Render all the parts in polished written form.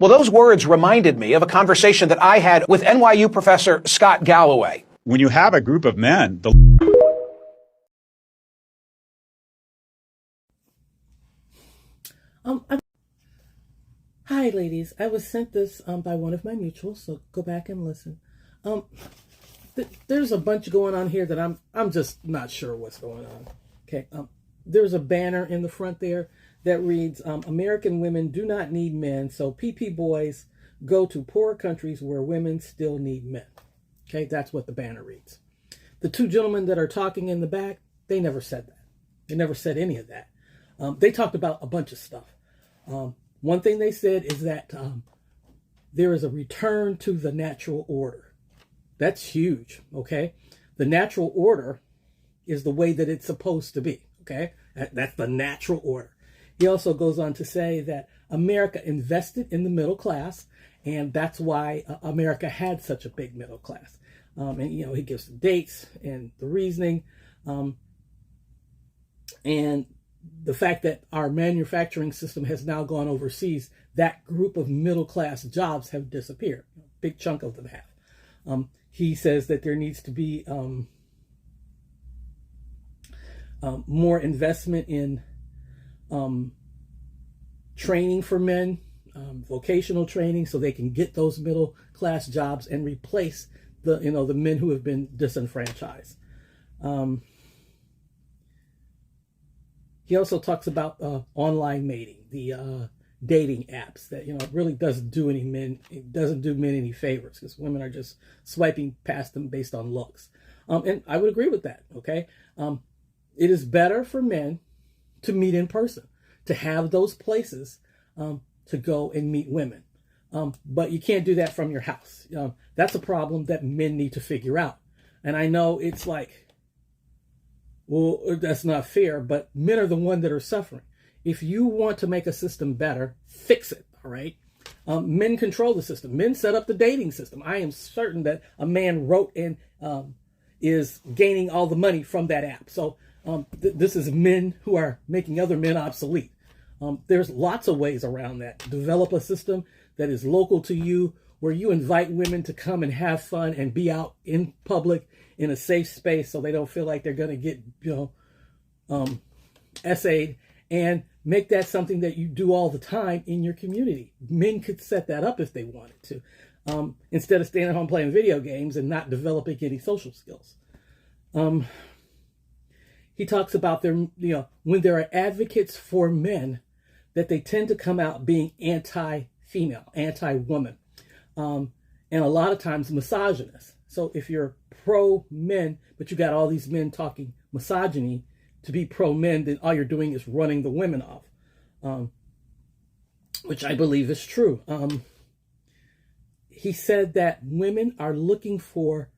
Well, those words reminded me of a conversation that I had with NYU professor Scott Galloway. When you have a group of men, Hi, ladies. I was sent this by one of my mutuals, so go back and listen. There's a bunch going on here that I'm just not sure what's going on. Okay. There's a banner in the front there that reads, American women do not need men, so PP boys go to poor countries where women still need men. Okay, that's what the banner reads. The two gentlemen that are talking in the back, they never said that. They never said any of that. They talked about a bunch of stuff. One thing they said is that there is a return to the natural order. That's huge, okay? The natural order is the way that it's supposed to be, okay? That's the natural order. He also goes on to say that America invested in the middle class, and that's why America had such a big middle class. And, you know, he gives the dates and the reasoning. And the fact that our manufacturing system has now gone overseas, that group of middle class jobs have disappeared. A big chunk of them have. He says that there needs to be more investment in training for men, vocational training, so they can get those middle class jobs and replace the men who have been disenfranchised. He also talks about online mating, the dating apps that really doesn't do any men. It doesn't do men any favors because women are just swiping past them based on looks. And I would agree with that. Okay, it is better for men to meet in person, to have those places to go and meet women. But you can't do that from your house. That's a problem that men need to figure out. And I know it's like, well, that's not fair, but men are the ones that are suffering. If you want to make a system better, fix it, all right? Men control the system. Men set up the dating system. I am certain that a man wrote and is gaining all the money from that app. So this is men who are making other men obsolete. There's lots of ways around that. Develop a system that is local to you, where you invite women to come and have fun and be out in public in a safe space so they don't feel like they're going to get, essayed, and make that something that you do all the time in your community. Men could set that up if they wanted to, instead of staying at home playing video games and not developing any social skills. He talks about when there are advocates for men, that they tend to come out being anti-female, anti-woman, and a lot of times misogynist. So if you're pro-men, but you got all these men talking misogyny to be pro-men, then all you're doing is running the women off, which I believe is true. He said that women are looking for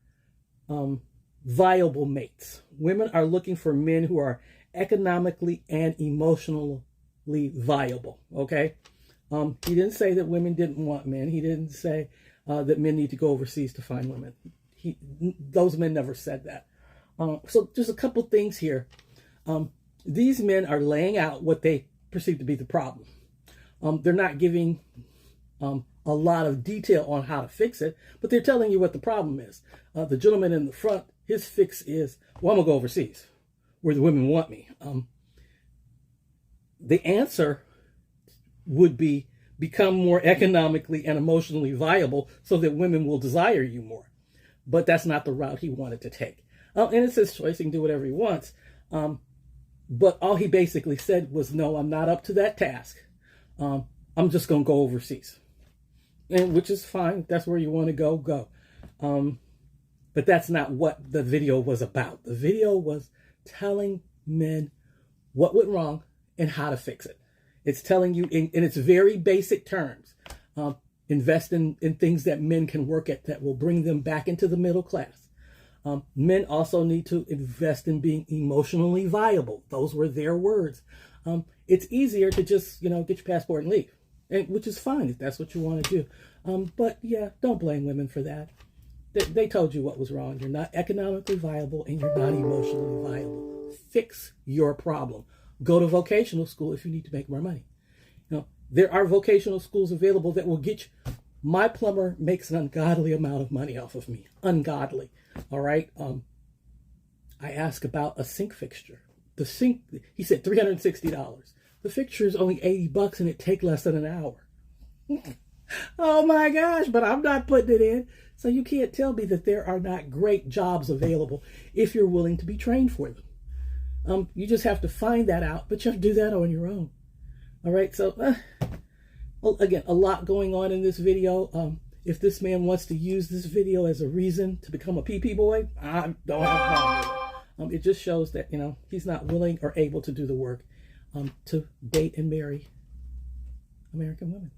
viable mates. Women are looking for men who are economically and emotionally viable, okay? He didn't say that women didn't want men. He didn't say that men need to go overseas to find women. Those men never said that. So just a couple things here. These men are laying out what they perceive to be the problem. They're not giving a lot of detail on how to fix it, but they're telling you what the problem is. The gentleman in the front, his fix is, well, I'm going to go overseas where the women want me. The answer would be become more economically and emotionally viable so that women will desire you more. But that's not the route he wanted to take. And it's his choice. He can do whatever he wants. But all he basically said was, no, I'm not up to that task. I'm just going to go overseas. And which is fine. If that's where you want to go, go. But that's not what the video was about. The video was telling men what went wrong and how to fix it. It's telling you in its very basic terms, invest in things that men can work at that will bring them back into the middle class. Men also need to invest in being emotionally viable. Those were their words. It's easier to just, get your passport and leave, which is fine if that's what you want to do. But yeah, don't blame women for that. They told you what was wrong. You're not economically viable and you're not emotionally viable. Fix your problem. Go to vocational school if you need to make more money. There are vocational schools available that will get you. My plumber makes an ungodly amount of money off of me. Ungodly. All right. I asked about a sink fixture. The sink, he said $360. The fixture is only $80 and it takes less than an hour. Oh my gosh, but I'm not putting it in. So you can't tell me that there are not great jobs available if you're willing to be trained for them. You just have to find that out, but you have to do that on your own. All right, so well, again, a lot going on in this video. If this man wants to use this video as a reason to become a PP boy, I don't have a problem with it. It just shows that, he's not willing or able to do the work to date and marry American women.